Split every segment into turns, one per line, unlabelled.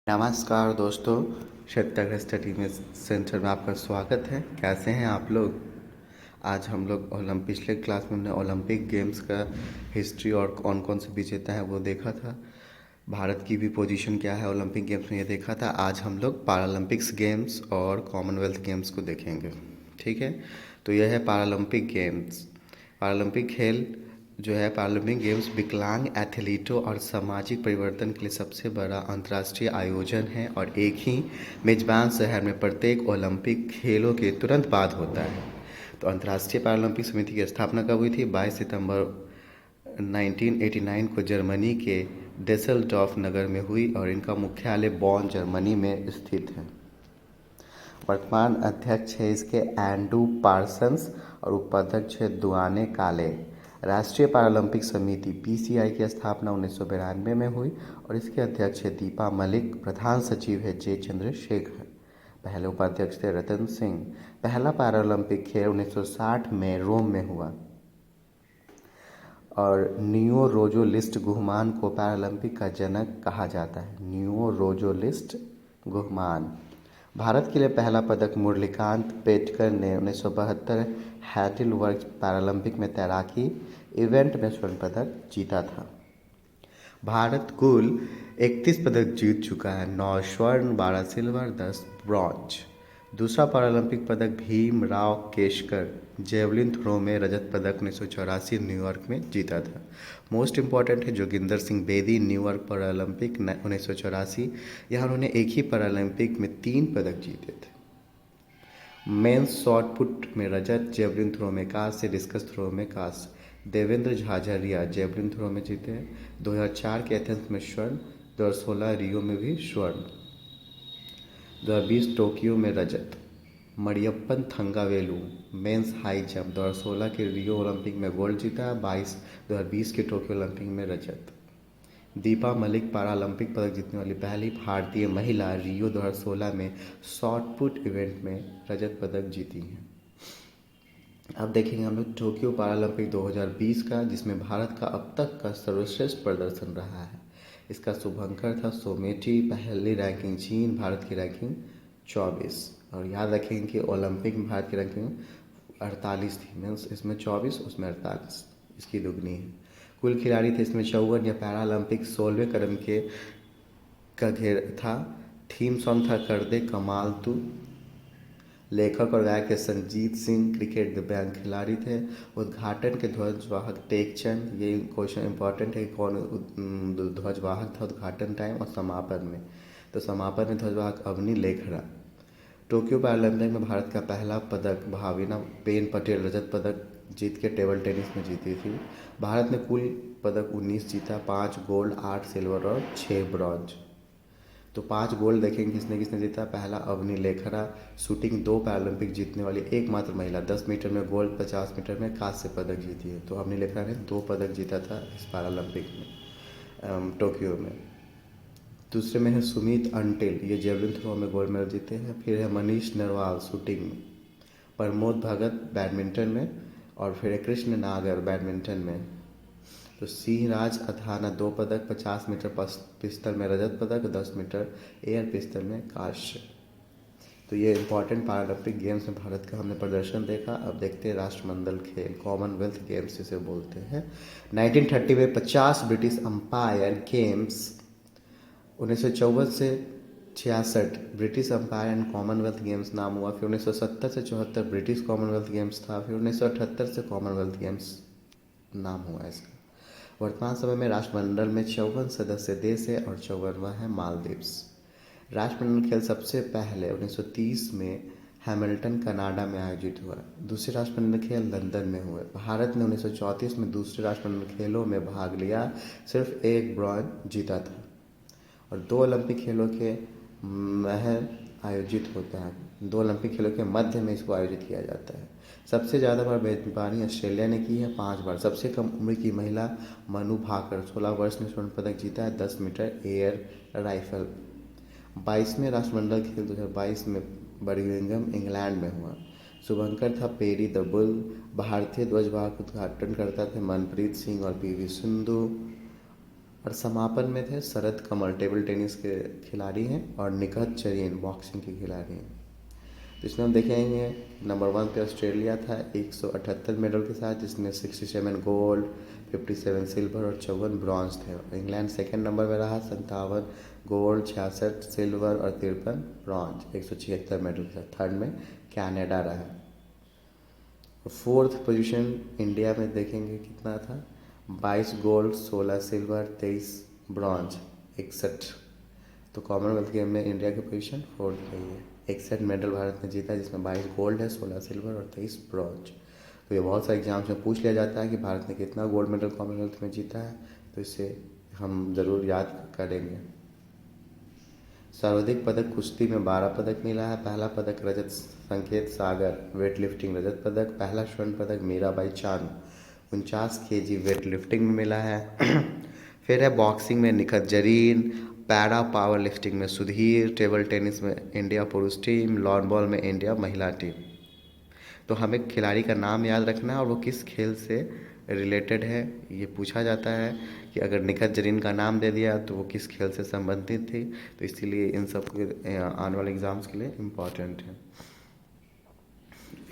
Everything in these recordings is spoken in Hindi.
नमस्कार दोस्तों, सत्याग्रह स्टडी में सेंटर में आपका स्वागत है। कैसे हैं आप लोग? आज हम लोग पिछले क्लास में हमने ओलंपिक गेम्स का हिस्ट्री और कौन कौन से विजेता हैं वो देखा था। भारत की भी पोजीशन क्या है ओलंपिक गेम्स में ये देखा था। आज हम लोग पैरालंपिक्स गेम्स और कॉमनवेल्थ गेम्स को देखेंगे। ठीक है, तो यह है पैरालंपिक गेम्स। पैरालंपिक खेल जो है पैरालंपिक गेम्स विकलांग एथलीटों और सामाजिक परिवर्तन के लिए सबसे बड़ा अंतर्राष्ट्रीय आयोजन है और एक ही मेजबान शहर में प्रत्येक ओलंपिक खेलों के तुरंत बाद होता है। तो अंतर्राष्ट्रीय पैरालंपिक समिति की स्थापना कब हुई थी? 22 सितंबर 1989 को जर्मनी के डेसलडॉर्फ नगर में हुई और इनका मुख्यालय बॉन जर्मनी में स्थित है। वर्तमान अध्यक्ष है इसके एंड्रू पार्सन्स और उपाध्यक्ष है दुआने काले। राष्ट्रीय पैरालंपिक समिति पीसीआई की स्थापना 1992 में हुई और इसके अध्यक्ष है दीपा मलिक। प्रधान सचिव है जे चंद्रशेखर। पहले उपाध्यक्ष थे रतन सिंह। पहला पैरालंपिक खेल 1960 में रोम में हुआ और नियो रोजोलिस्ट गुहमान को पैरालंपिक का जनक कहा जाता है। नियो रोजोलिस्ट गुहमान। भारत के लिए पहला पदक मुरलीकांत पेटकर ने 1972 हैडिलबर्ग पैरालंपिक में तैराकी इवेंट में स्वर्ण पदक जीता था। भारत कुल 31 पदक जीत चुका है। 9 स्वर्ण, 12 सिल्वर, 10 ब्रॉन्ज। दूसरा पैरालंपिक पदक भीम राव केशकर जेवलिन थ्रो में रजत पदक 1984 न्यूयॉर्क में जीता था। मोस्ट इम्पॉर्टेंट है जोगिंदर सिंह बेदी न्यूयॉर्क पैरालंपिक 1984। यहाँ उन्होंने एक ही पैरालंपिक में 3 पदक जीते थे। मेंस शॉट पुट में रजत, जेवलिन थ्रो में कांस्य, डिस्कस थ्रो में कांस्य। देवेंद्र झाझरिया जेवलिन थ्रो में जीते हैं। 2004 के एथेंस में स्वर्ण, 2016 रियो में भी स्वर्ण, 2020 टोक्यो में रजत। Mariyappan Thangavelu men's high jump 2016 के रियो ओलंपिक में गोल्ड जीता। 2020 के टोक्यो ओलंपिक में रजत। दीपा मलिक पैरालंपिक पदक जीतने वाली पहली भारतीय महिला, रियो 2016 में शॉट पुट इवेंट में रजत पदक जीती हैं। अब देखेंगे हम लोग टोक्यो पैरालंपिक 2020 का, जिसमें भारत का अब तक का सर्वश्रेष्ठ प्रदर्शन रहा है। इसका शुभंकर था सोमेटी। पहली रैंकिंग चीन, भारत की रैंकिंग 24। और याद रखेंगे कि ओलंपिक में भारत की रैंकिंग 48 थी। मीन्स इसमें 24, उसमें 48, इसकी दुगनी है। कुल खिलाड़ी थे इसमें 54। या पैरालंपिक 16वें कदम के का घेर था। थीम सॉन्ग था कर दे कमाल तू। लेखक और गायक संजीत सिंह। क्रिकेट दिव्यांग खिलाड़ी थे। उद्घाटन के ध्वजवाहक टेकचंद। ये क्वेश्चन इंपॉर्टेंट है कि कौन ध्वजवाहक था उद्घाटन टाइम और समापन में। तो समापन में ध्वजवाहक अवनी लेखरा। टोक्यो पैरालंपिक में भारत का पहला पदक भाविना बेन पटेल रजत पदक जीत के टेबल टेनिस में जीती थी। भारत ने कुल पदक 19 जीता। 5 गोल्ड, 8 सिल्वर और 6 ब्रॉन्ज। तो 5 गोल्ड देखेंगे किसने किसने जीता। पहला अवनी लेखरा, शूटिंग 2 पैरालंपिक जीतने वाली एकमात्र महिला। 10 मीटर में गोल्ड, 50 मीटर में कांस्य पदक जीती है। तो अवनी लेखरा ने 2 पदक जीता था इस पैरालंपिक में टोक्यो में। दूसरे में है सुमित अंटिल, ये जेवलिन थ्रो में गोल्ड मेडल जीते हैं। फिर है मनीष नरवाल शूटिंग में। प्रमोद भगत बैडमिंटन में। और फिर है कृष्ण नागर बैडमिंटन में। तो सिंहराज अथाना 2 पदक, 50 मीटर पिस्टल में रजत पदक, 10 मीटर एयर पिस्टल में कांस्य। तो ये इंपॉर्टेंट पैरालंपिक गेम्स में भारत का हमने प्रदर्शन देखा। अब देखते हैं राष्ट्रमंडल खेल, कॉमनवेल्थ गेम्स जिसे बोलते हैं। 1930 में 50 ब्रिटिश अंपायर गेम्स। 1954 से 66 British umpire and Commonwealth games नाम हुआ। फिर 1970 से 74 ब्रिटिश कॉमनवेल्थ गेम्स था। फिर 1978 से कॉमनवेल्थ गेम्स नाम हुआ इसका। वर्तमान समय में राष्ट्रमंडल में 54 सदस्य देश है और 54वां है मालदीव्स। राष्ट्रमंडल खेल सबसे पहले 1930 में हैमिल्टन कनाडा में आयोजित हुआ। दूसरे राष्ट्रमंडल खेल लंदन में हुए। भारत ने 1934 में दूसरे राष्ट्रमंडल खेलों में भाग लिया, सिर्फ 1 ब्रॉन्ज जीता था। और 2 ओलंपिक खेलों के महर आयोजित होता है। 2 ओलंपिक खेलों के मध्य में इसको आयोजित किया जाता है। सबसे ज़्यादा बार मेजबानी ऑस्ट्रेलिया ने की है, 5 बार। सबसे कम उम्र की महिला मनु भाकर 16 वर्ष में स्वर्ण पदक जीता है 10 मीटर एयर राइफल। 22वें राष्ट्रमंडल खेल 2022 में बर्मिंघम इंग्लैंड में हुआ। शुभंकर था पेरी द बुल। भारतीय ध्वजवाहक उद्घाटन करता थे मनप्रीत सिंह और पीवी सिंधु। और समापन में थे शरद कमल, टेबल टेनिस के खिलाड़ी हैं, और निखत जरीन बॉक्सिंग के खिलाड़ी हैं। तो इसमें हम देखेंगे नंबर 1 पे ऑस्ट्रेलिया था 178 मेडल के साथ, जिसमें 67 गोल्ड, 57 सिल्वर और 54 ब्रॉन्ज थे। और इंग्लैंड सेकंड नंबर में रहा 57 गोल्ड, 66 सिल्वर और 53 ब्रॉन्ज, 176 मेडल के साथ। थर्ड में कनाडा रहा। फोर्थ पोजीशन इंडिया में देखेंगे कितना था, 22 गोल्ड, 16 सिल्वर, 23 ब्रॉन्ज, 61। तो कॉमनवेल्थ गेम में इंडिया की पोजीशन फोर्थ रही है। 61 मेडल भारत ने जीता, जिसमें 22 गोल्ड है, 16 सिल्वर और 23 ब्रॉन्ज। तो ये बहुत सारे एग्जाम्स में पूछ लिया जाता है कि भारत ने कितना गोल्ड मेडल कॉमनवेल्थ में जीता है, तो इसे हम ज़रूर याद करेंगे। सर्वाधिक पदक कुश्ती में 12 पदक मिला है। पहला पदक रजत संकेत सागर वेट लिफ्टिंग रजत पदक। पहला स्वर्ण पदक Mirabai Chanu 49 KG weight lifting में मिला है। फिर है बॉक्सिंग में Nikhat Zareen, para power lifting में सुधीर, टेबल टेनिस में इंडिया पुरुष टीम, लॉन बॉल में इंडिया महिला टीम। तो हमें खिलाड़ी का नाम याद रखना है और वो किस खेल से रिलेटेड है ये पूछा जाता है, कि अगर निखत जरीन का नाम दे दिया तो वो किस खेल से संबंधित थी। तो इसीलिए इन सब के आने वाले एग्ज़ाम्स के लिए इम्पॉर्टेंट है।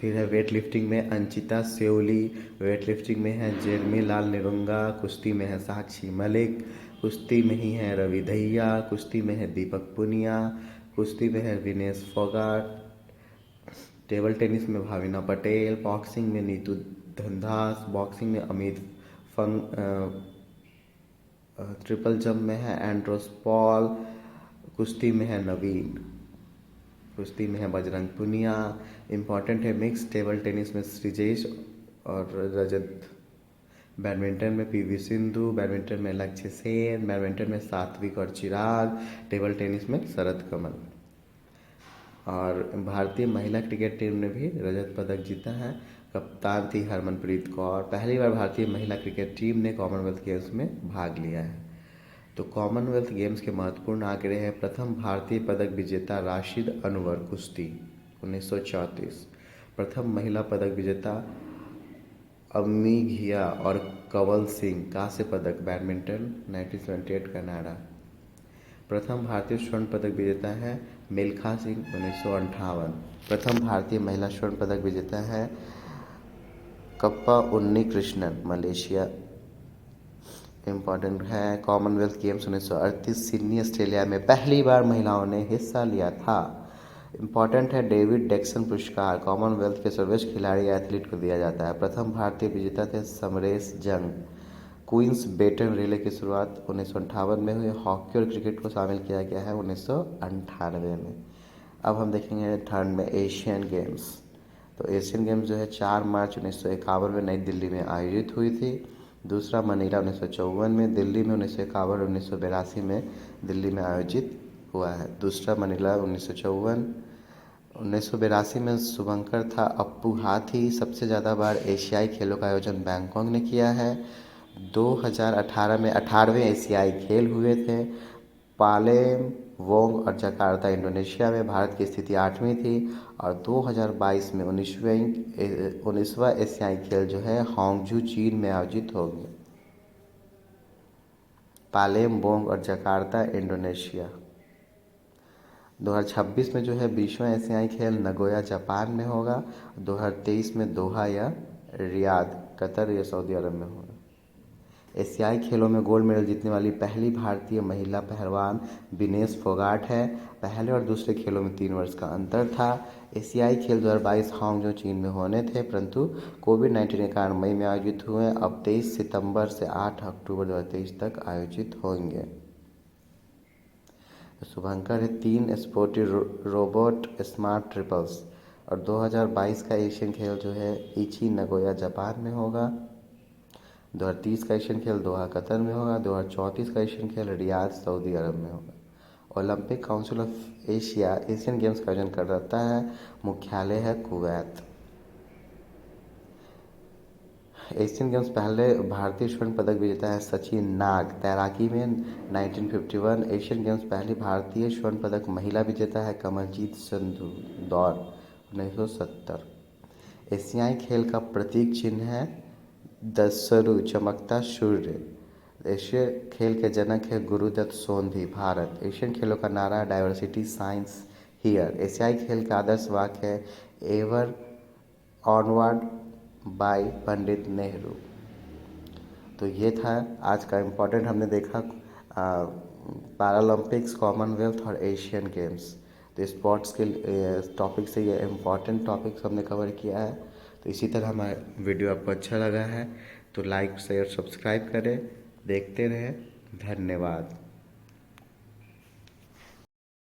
फिर है वेट लिफ्टिंग में अंचिता सेवली, वेट लिफ्टिंग में है जेरमी लाल निरुंगा, कुश्ती में है साक्षी मलिक, कुश्ती में ही है रवि दहिया, कुश्ती में है दीपक पुनिया, कुश्ती में है विनेश फोगाट, टेबल टेनिस में भाविना पटेल, बॉक्सिंग में नीतू धनदास, बॉक्सिंग में अमित फंग, ट्रिपल जंप में है एंड्रोस पॉल, कुश्ती में है नवीन, कुश्ती में है बजरंग पुनिया। इम्पॉर्टेंट है मिक्स टेबल टेनिस में श्रीजेश और रजत, बैडमिंटन में पीवी सिंधु, बैडमिंटन में लक्ष्य सेन, बैडमिंटन में सात्विक और चिराग, टेबल टेनिस में शरद कमल। और भारतीय महिला क्रिकेट टीम ने भी रजत पदक जीता है। कप्तान थी हरमनप्रीत कौर। पहली बार भारतीय महिला क्रिकेट टीम ने कॉमनवेल्थ गेम्स में भाग लिया है। तो कॉमनवेल्थ गेम्स के महत्वपूर्ण आंकड़े हैं। प्रथम भारतीय पदक विजेता राशिद अनवर कुश्ती 1934। प्रथम महिला पदक विजेता अम्मी घिया और कंवल सिंह कांस्य पदक बैडमिंटन 1978 कनाडा। प्रथम भारतीय स्वर्ण पदक विजेता है मिल्खा सिंह 1958। प्रथम भारतीय महिला स्वर्ण पदक विजेता है कप्पा उन्नी कृष्णन मलेशिया। इम्पॉर्टेंट है कॉमनवेल्थ गेम्स 1938 सिडनी ऑस्ट्रेलिया में पहली बार महिलाओं ने हिस्सा लिया था। इम्पॉर्टेंट है डेविड डेक्सन पुरस्कार कॉमनवेल्थ के सर्वश्रेष्ठ खिलाड़ी एथलीट को दिया जाता है। प्रथम भारतीय विजेता थे समरेश जंग। क्वींस बेटन रिले की शुरुआत 1958 में हुई। हॉकी और क्रिकेट को शामिल किया गया है 1998 में। अब हम देखेंगे थर्ड में एशियन गेम्स। तो एशियन गेम्स जो है 4 मार्च 1951 में नई दिल्ली में आयोजित हुई थी। दूसरा मनीला 1954 में, दिल्ली में 1951 और 1982 में दिल्ली में आयोजित हुआ है। दूसरा मनीला 1954। 1982 में शुभंकर था अप्पू हाथी। सबसे ज़्यादा बार एशियाई खेलों का आयोजन बैंकॉक ने किया है। 2018 में 18वें एशियाई खेल हुए थे। पालेम वोंग और जकार्ता इंडोनेशिया में। भारत की स्थिति 8वीं थी। और 2022 में 19वां एशियाई खेल जो है हांगझू चीन में आयोजित होंगे। पालेम वोंग और जकार्ता इंडोनेशिया। 2026 में जो है 20वां एशियाई खेल नगोया जापान में होगा। 2023 में दोहा या रियाद कतर या सऊदी अरब में होगा। एशियाई खेलों में गोल्ड मेडल जीतने वाली पहली भारतीय महिला पहलवान विनेश फोगाट है। पहले और दूसरे खेलों में 3 वर्ष का अंतर था। एशियाई खेल 2022 हांगझो चीन में होने थे, परंतु कोविड-19 के कारण मई में आयोजित हुए। अब 23 सितंबर से 8 अक्टूबर 2023 तक आयोजित होंगे। शुभंकर है 3 स्पोर्टी रोबोट स्मार्ट ट्रिपल्स। और 2022 का एशियन खेल जो है इची नगोया जापान में होगा। 2030 का एशियन खेल दोहा कतर में होगा। 2034 का एशियन खेल रियाद सऊदी अरब में होगा। Olympic council of Asia Asian games का आयोजन करता है। मुख्यालय है कुवैत। एशियन गेम्स पहले भारतीय स्वर्ण पदक विजेता है सचिन नाग तैराकी में 1951। एशियन गेम्स पहली भारतीय स्वर्ण पदक महिला विजेता है कमलजीत संधू दौड़ 1970। एशियाई खेल का प्रतीक चिन्ह है दसरू चमकता सूर्य। एशिया खेल के जनक है गुरुदत्त सोंधी, भारत। एशियन खेलों का नारा है डाइवर्सिटी साइंस हियर। एशियाई खेल का आदर्श वाक्य है ever onward bye Pandit Nehru. तो ये था आज का इम्पोर्टेंट, हमने देखा पैरालंपिक्स, कॉमनवेल्थ और एशियन गेम्स। तो स्पोर्ट्स के टॉपिक से ये इम्पोर्टेंट टॉपिक्स हमने कवर किया है। तो इसी तरह हमारा वीडियो आपको अच्छा लगा है तो लाइक शेयर सब्सक्राइब करें, देखते रहें। धन्यवाद।